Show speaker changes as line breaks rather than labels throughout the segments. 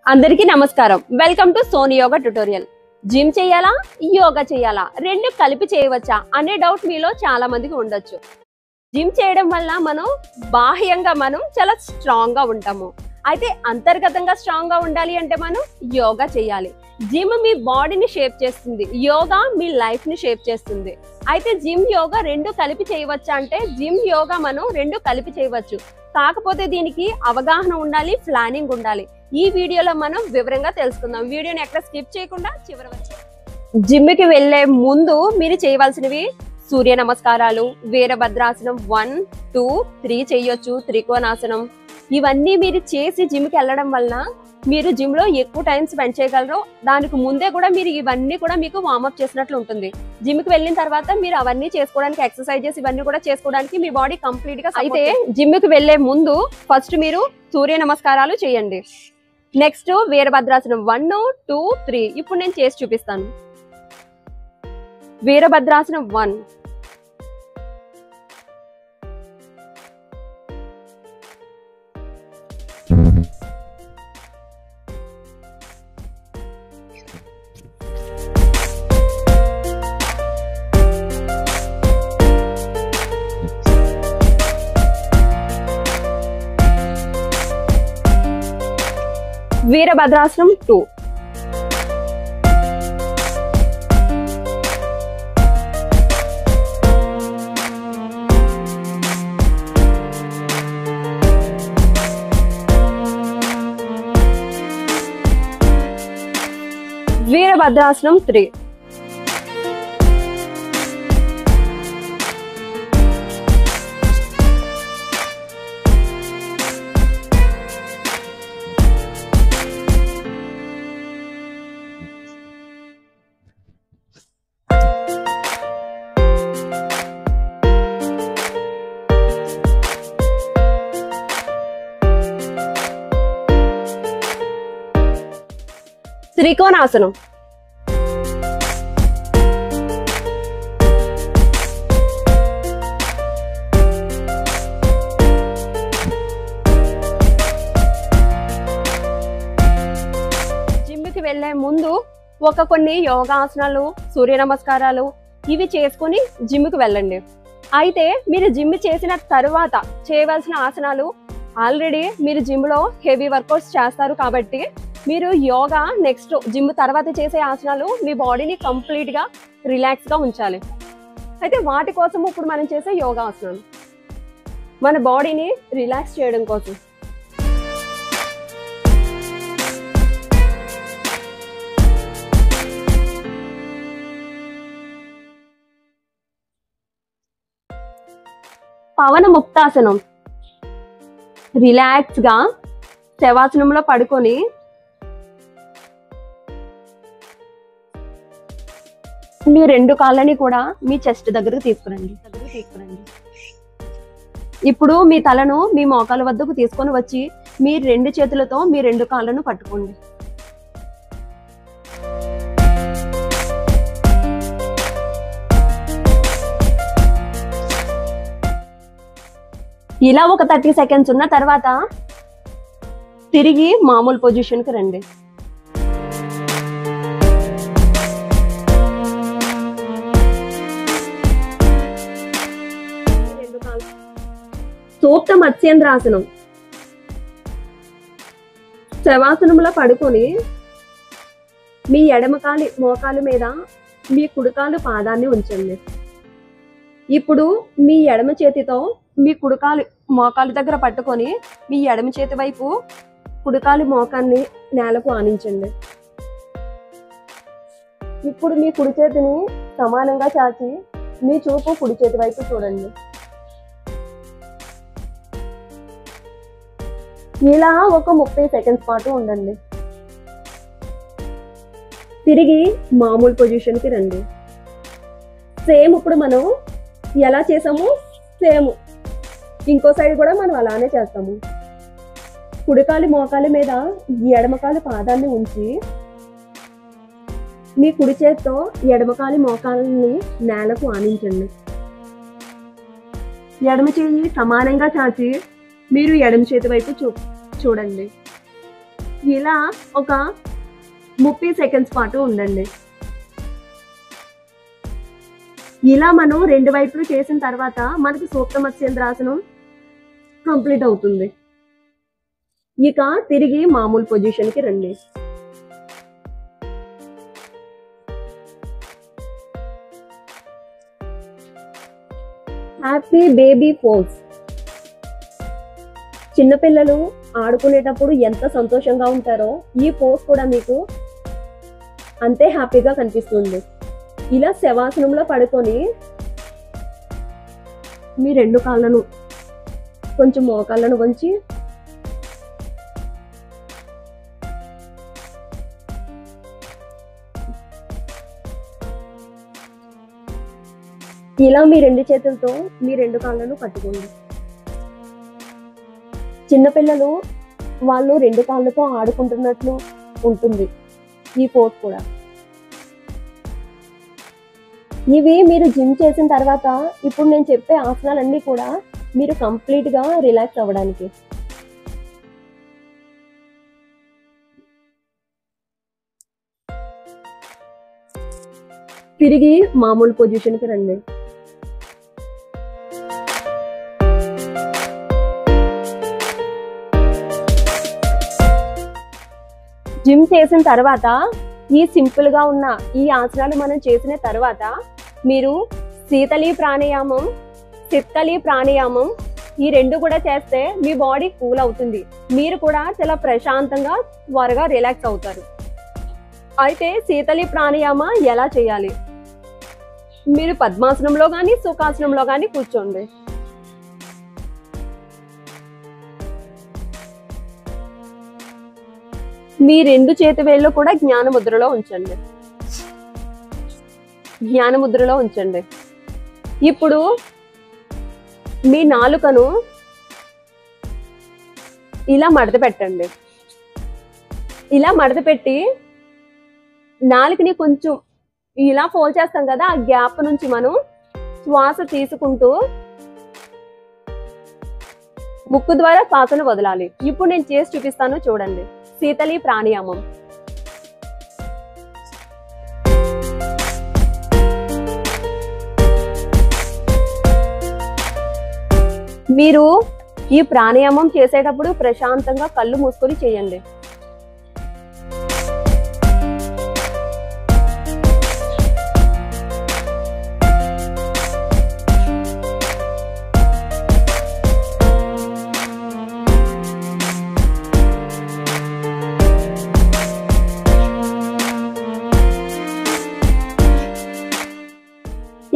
అందరికీ నమస్కారం. Welcome to Soni yoga tutorial. Gym చేయాలా, యోగా చేయాలా, రెండు కలిపి చేయవచ్చా అనే డౌట్ మీలో చాలా మందికి ఉండొచ్చు. జిమ్ చేయడం వల్ల మనం బాహ్యంగా చాలా స్ట్రాంగ్ గా ఉంటాము. అయితే అంతర్గతంగా స్ట్రాంగ్ గా ఉండాలి అంటే మనం యోగా చేయాలి. జిమ్ మీ బాడీని షేప్ చేస్తుంది, యోగా మీ లైఫ్ ని షేప్ చేస్తుంది. అయితే జిమ్ యోగా రెండు కలిపి చేయవచ్చా అంటే జిమ్ యోగా మనం రెండు కలిపి చేయవచ్చు. కాకపోతే దీనికి అవగాహన ఉండాలి, ప్లానింగ్ ఉండాలి. ఈ వీడియోలో మనం వివరంగా తెలుసుకుందాం. వీడియోని ఎక్కడ స్కిప్ చేయకుండా చివరి వరకు. జిమ్ కి వెళ్లే ముందు మీరు చేయవలసినవి సూర్య నమస్కారాలు, వీరభద్రాసనం 1, 2, 3 చేయొచ్చు, త్రికోణాసనం. ఇవన్నీ మీరు చేసి జిమ్ కి వెళ్ళడం వల్ల మీరు జిమ్ లో ఎక్కువ టైం స్పెండ్ చేయగలరు. దానికి ముందే కూడా మీరు ఇవన్నీ కూడా మీకు వార్మప్ చేసినట్లు ఉంటుంది. జిమ్ కి వెళ్ళిన తర్వాత మీరు అవన్నీ చేసుకోవడానికి, ఎక్సర్సైజెస్ ఇవన్నీ కూడా చేసుకోవడానికి మీ బాడీ కంప్లీట్ గా. అయితే జిమ్ కి వెళ్లే ముందు ఫస్ట్ మీరు సూర్య నమస్కారాలు చేయండి. నెక్స్ట్ వీరభద్రాసనం 1, 2, 3 ఇప్పుడు నేను చేసి చూపిస్తాను. వీరభద్రాసనం 1, వీరభద్రాసనం 2, వీరభద్రాసనం 3, త్రికోణాసనం, జిమ్కి వెళ్లే ముందు కొన్ని యోగాసనాలు, సూర్య నమస్కారాలు ఇవి చేసుకుని జిమ్కి వెళ్ళండి. అయితే మీరు జిమ్ చేసిన తరువాత చేయవలసిన ఆసనాలు ఆల్రెడీ మీరు జిమ్ లో హెవీ వర్కౌట్స్ చేస్తారు కాబట్టి మీరు యోగా నెక్స్ట్ జిమ్ తర్వాత చేసే ఆసనాలు మీ బాడీని కంప్లీట్ గా రిలాక్స్ గా ఉంచాలి. అయితే వాటి కోసం ఇప్పుడు మనం చేసే యోగా ఆసనాలు మన బాడీని రిలాక్స్ చేయడం కోసం. పవన ముక్తాసనం, రిలాక్స్ గా శవాసనంలో పడుకొని మీ రెండు కాళ్ళని కూడా మీ చెస్ట్ దగ్గరకు తీసుకురండి. ఇప్పుడు మీ తలను మీ మోకాల వద్దకు తీసుకొని వచ్చి మీ రెండు చేతులతో మీ రెండు కాళ్ళను పట్టుకోండి. ఇలా ఒక 30 సెకండ్స్ ఉన్న తర్వాత తిరిగి మామూలు పొజిషన్ కి రండి. సూక్త మత్స్యేంద్రాసనం, శవాసనంలో పడుకొని మీ ఎడమకాలి మోకాలు మీద మీ కుడికాలు పాదాన్ని ఉంచండి. ఇప్పుడు మీ ఎడమ చేతితో మీ కుడికాలు మోకాలు దగ్గర పట్టుకొని మీ ఎడమ చేతి వైపు కుడికాలు మోకాన్ని నేలకు ఆనించండి. ఇప్పుడు మీ కుడి చేతిని సమానంగా చాచి మీ చూపు కుడి చేతి వైపు చూడండి. ఇలా ఒక 30 సెకండ్స్ పాటు ఉండండి. తిరిగి మామూలు పొజిషన్ కి రండి. సేమ్ ఇప్పుడు మనం ఎలా చేసాము సేమ్ ఇంకో సైడ్ కూడా మనం అలానే చేస్తాము. కుడికాలి మోకాలి మీద ఎడమకాలి పాదాన్ని ఉంచి మీ కుడి చేతితో ఎడమకాలి మోకాలని నేలకు ఆనించండి. ఎడమ చేయి సమానంగా చాచి మీరు ఎడమ చేతి వైపు చూడండి. ఇలా ఒక 30 సెకండ్స్ పాటు ఉండండి. ఇలా మనం 2 వైపులు చేసిన తర్వాత మనకి సూక్త మత్స్యేంద్రాసనం కంప్లీట్ అవుతుంది. ఇక తిరిగి మామూలు పొజిషన్కి రండి. Happy baby pose. చిన్నపిల్లలు ఆడుకునేటప్పుడు ఎంత సంతోషంగా ఉంటారో ఈ పోజ్ కూడా మీకు అంతే హ్యాపీగా కనిపిస్తుంది. ఇలా శవాసనంలో పడుకొని మీ 2 కాళ్ళను కొంచెం మోకాళ్ళను వంచి ఇలా మీ 2 చేతులతో మీ 2 కాళ్ళను పట్టుకోండి. చిన్నపిల్లలు వాళ్ళు 2 కాళ్ళతో ఆడుకుంటున్నట్లు ఉంటుంది ఈ పోజ్ కూడా. ఇవి మీరు జిమ్ చేసిన తర్వాత ఇప్పుడు నేను చెప్పే ఆసనాలన్నీ కూడా మీరు కంప్లీట్ గా రిలాక్స్ అవ్వడానికి. తిరిగి మామూలు పొజిషన్కి రండి. జిమ్ చేసిన తర్వాత ఈ సింపుల్ గా ఉన్న ఈ ఆసనాలు మనం చేసిన తర్వాత మీరు శీతలి ప్రాణాయామం, శీతలి ప్రాణాయామం ఈ 2 కూడా చేస్తే మీ బాడీ కూల్ అవుతుంది. మీరు కూడా చాలా ప్రశాంతంగా త్వరగా రిలాక్స్ అవుతారు. అయితే శీతలి ప్రాణాయామ ఎలా చేయాలి? మీరు పద్మాసనంలో కానీ సుఖాసనంలో కానీ కూర్చోండి. మీ 2 చేతి వేళ్ళు కూడా జ్ఞాన ముద్రలో ఉంచండి. జ్ఞాన ముద్రలో ఉంచండి. ఇప్పుడు మీ నాలుకను ఇలా మడత పెట్టండి. ఇలా మడత పెట్టి నాలుకని కొంచెం ఇలా ఫోల్డ్ చేస్తాం కదా, ఆ గ్యాప్ నుంచి మనం శ్వాస తీసుకుంటూ ముక్కు ద్వారా శ్వాసను వదలాలి. ఇప్పుడు నేను చేసి చూపిస్తాను చూడండి. శీతలి ప్రాణాయామం. మీరు ఈ ప్రాణాయామం చేసేటప్పుడు ప్రశాంతంగా కళ్ళు మూసుకొని చేయండి.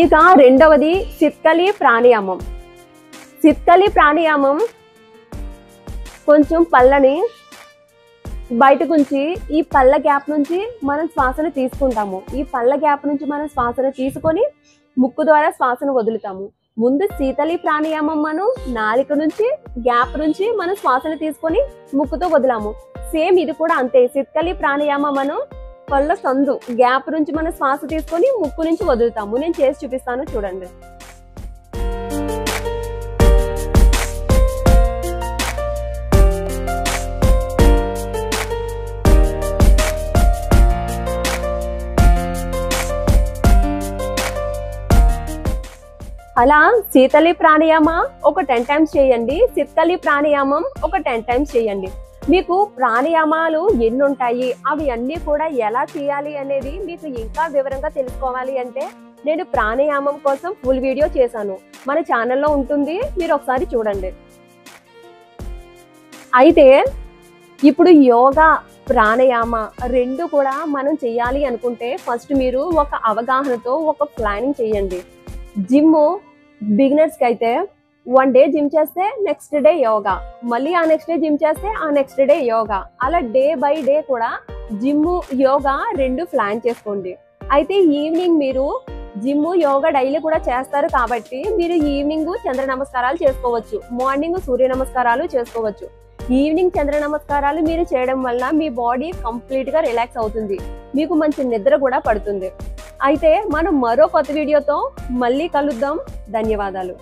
ఇక రెండవది శీతలి ప్రాణాయామం. శీతలి ప్రాణాయామం కొంచెం పళ్ళని బయటకు ఉంచి ఈ పళ్ళ గ్యాప్ నుంచి మనం శ్వాసను తీసుకుంటాము. ఈ పళ్ళ గ్యాప్ నుంచి మనం శ్వాసను తీసుకొని ముక్కు ద్వారా శ్వాసను వదులుతాము. ముందు శీతలి ప్రాణాయామం మనం నాలుక నుంచి గ్యాప్ నుంచి మనం శ్వాసను తీసుకొని ముక్కుతో వదిలాము. సేమ్ ఇది కూడా అంతే. శీతలి ప్రాణాయామం మనం పళ్ళ సందు గ్యాప్ నుంచి మనం శ్వాస తీసుకొని ముక్కు నుంచి వదులుతాము. నేను చేసి చూపిస్తాను చూడండి. అలా శీతలి ప్రాణాయామ ఒక 10 టైమ్స్ చేయండి. శీతలి ప్రాణాయామం ఒక 10 టైమ్స్ చేయండి. మీకు ప్రాణాయామాలు ఎన్ని ఉంటాయి, అవి అన్నీ కూడా ఎలా చేయాలి అనేది మీకు ఇంకా వివరంగా తెలుసుకోవాలి అంటే నేను ప్రాణాయామం కోసం ఫుల్ వీడియో చేశాను, మన ఛానల్లో ఉంటుంది, మీరు ఒకసారి చూడండి. అయితే ఇప్పుడు యోగా ప్రాణాయామ 2 కూడా మనం చేయాలి అనుకుంటే ఫస్ట్ మీరు ఒక అవగాహనతో ఒక ప్లానింగ్ చేయండి. జిమ్ బిగినర్స్ కి అయితే 1 డే జిమ్ చేస్తే నెక్స్ట్ డే యోగా, మళ్ళీ ఆ నెక్స్ట్ డే జిమ్ చేస్తే ఆ నెక్స్ట్ డే యోగా, అలా డే బై డే కూడా జిమ్ యోగా 2 ప్లాన్ చేసుకోండి. అయితే ఈవినింగ్ మీరు జిమ్ యోగా డైలీ కూడా చేస్తారు కాబట్టి మీరు ఈవినింగ్ చంద్ర నమస్కారాలు చేసుకోవచ్చు, మార్నింగ్ సూర్య నమస్కారాలు చేసుకోవచ్చు. ఈవినింగ్ చంద్ర నమస్కారాలు మీరు చేయడం వల్ల మీ బాడీ కంప్లీట్ గా రిలాక్స్ అవుతుంది, మీకు మంచి నిద్ర కూడా పడుతుంది. అయితే మనం మరో కొత్త వీడియోతో మళ్ళీ కలుద్దాం. ధన్యవాదాలు.